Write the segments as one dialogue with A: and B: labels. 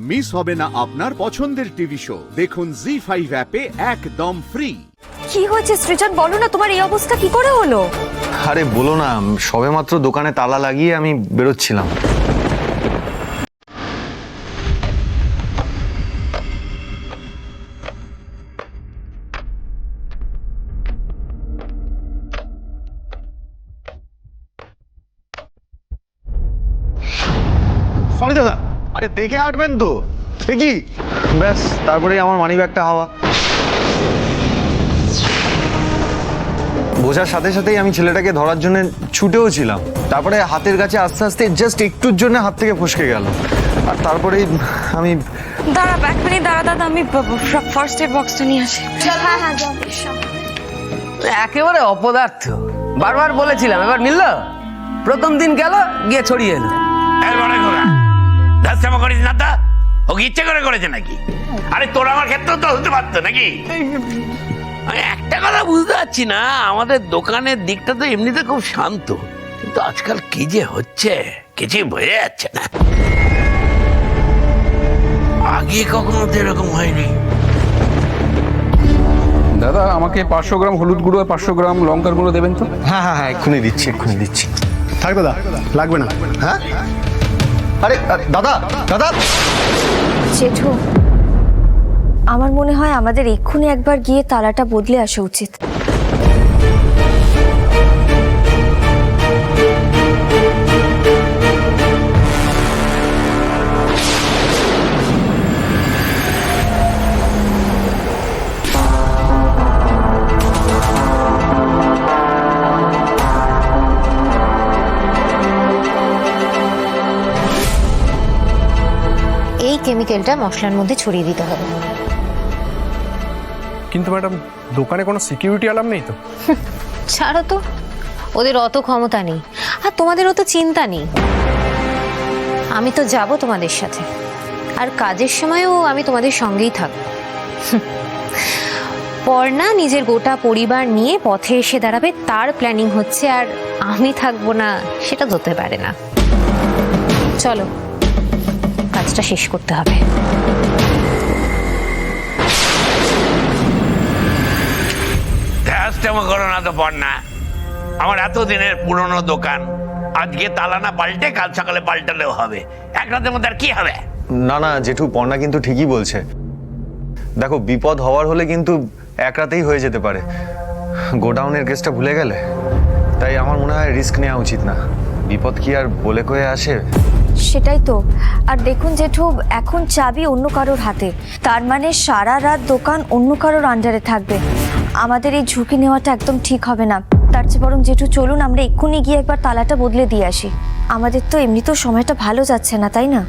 A: Miss হবে না আপনার পছন্দের টিভি শো। দেখুন জি5 অ্যাপে একদম ফ্রি।
B: কি হয়েছে সৃজন, বলো না তোমার এই অবস্থা কি করে হলো?
C: আরে বলো না, সবেমাত্র দোকানে তালা লাগিয়ে আমি বেরোচ্ছিলাম। সরি দাদা, আরে দেখে হাঁটবেন তো। কি ব্যাস, তারপরেই আমার মানিব্যাগটা হাওয়া। বোঝার সাথে সাথেই আমি ছেলেটাকে ধরার জন্য ছুটেও ছিলাম। তারপরে হাতের কাছে আস্তে আস্তে জাস্ট একটুর জন্য হাত থেকে ফসকে গেল। আর তারপরেই আমি
B: দাঁড়া, এক মিনিট দাঁড়া দাদা, আমি ফার্স্ট এড বক্সটা নিয়ে আসি। হ্যাঁ হ্যাঁ যাও।
D: একেবারে অপদার্থ, বারবার বলেছিলাম, এবার মিললো। প্রথম দিন গেল, গিয়ে ছড়িয়ে এলো।
E: করিস না তা, ওকে ইচ্ছে করে করেছে নাকি? আরে তোর আমার ক্ষেত্রে তো হতে পারতো নাকি? আমি একটা কথা বুঝতে পারছি না, আমাদের দোকানের দিকটা তো এমনিতে খুব শান্ত, কিন্তু আজকাল কি যে হচ্ছে কিছুই বোঝা যাচ্ছে না। আগে কখনো তো এরকম হয়নি।
F: দাদা, আমাকে 500 গ্রাম হলুদ গুঁড়ো আর 500 গ্রাম লঙ্কার গুঁড়ো দেবেন তো?
C: হ্যাঁ হ্যাঁ হ্যাঁ, এক্ষুনি দিচ্ছি। থাক দাদা, লাগবে না। হ্যাঁ আরে দাদা দাদা
B: জেঠু, আমার মনে হয় আমাদের এক্ষুনি একবার গিয়ে তালাটা বদলে আসা উচিত।
G: এই কেমিক্যালটা মশলার মধ্যে ছড়িয়ে দিতে হবে।
F: কিন্তু ম্যাডাম, দোকানে কোনো সিকিউরিটি অ্যালার্ম নেই তো?
G: ছাড়ো তো, ওদের অত ক্ষমতা নেই, আর তোমাদের অত চিন্তা নেই। আমি তো যাব তোমাদের সাথে, আর কাজের সময়ও আমি তোমাদের সঙ্গেই থাকবো। পর্ণা নিজের গোটা পরিবার নিয়ে পথে এসে দাঁড়াবে, তার প্ল্যানিং হচ্ছে, আর আমি থাকবো না সেটা ধরতে পারে না। চলো, কাজটা শেষ করতে হবে।
E: করো না তো পড়না, আমার এতদিনের পুরনো দোকান আজকে তালা না পাল্টে কাল সকালে পাল্টালেও হবে, এক রাতের মধ্যে আর কি হবে?
C: না না জেঠু, পর্ণা কিন্তু ঠিকই বলছে। দেখো, বিপদ হওয়ার হলে কিন্তু এক রাতেই হয়ে যেতে পারে। গোডাউনের কেসটা ভুলে গেলে, তাই আমার মনে হয় রিস্ক নেওয়া উচিত না। বিপদ কি আর বলে কয়ে আসে?
B: সেটাই তো। আর দেখুন জেঠু, এখন চাবি অন্য কারোর হাতে, তার মানে সারা রাত দোকান অন্য কারোর আন্ডারে থাকবে। আমাদের এই ঝুঁকি নেওয়াটা একদম ঠিক হবে না। তার চেয়ে বরং জেঠু চলুন আমরা এক্ষুনি গিয়ে একবার তালাটা বদলে দিয়ে আসি। আমাদের তো এমনিতেও সময়টা ভালো যাচ্ছে না, তাই না?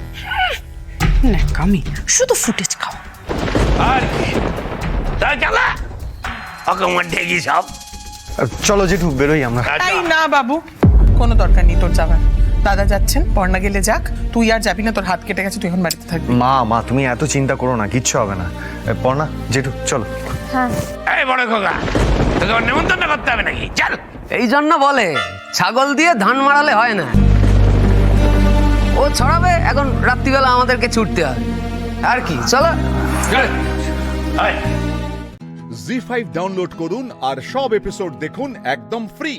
H: কামি শুধু ফুটেজ খাও।
E: আর কি তাই চালা অকমন ঠেকি সব।
C: চলো জেঠু, বেরোই আমরা।
H: তাই না বাবু, কোনো দরকার নেই তোর যাবার। দাদা যাচ্ছেন, পর্ণা গেলে যাক, তুই আর যাবি না, তোর হাত কেটে গেছে, তুই এখন বাড়িতে থাকবি।
C: মা তুমি এত চিন্তা করো না, কিচ্ছু হবে না। পর্ণা, জেঠু চলো।
B: হ্যাঁ
E: এই বড় খোকা, তোকে আবার নেমন্তন্ন করতে হবে নাকি? চল।
D: এই জন্য বলে ছাগল দিয়ে ধান মারালে হয় না। ও ছড়াবে, এখন রাত্রিবেলা আমাদেরকে ছুটতে হবে। আর কি, চলো।
A: জি5 ডাউনলোড করুন আর সব এপিসোড দেখুন একদম ফ্রি।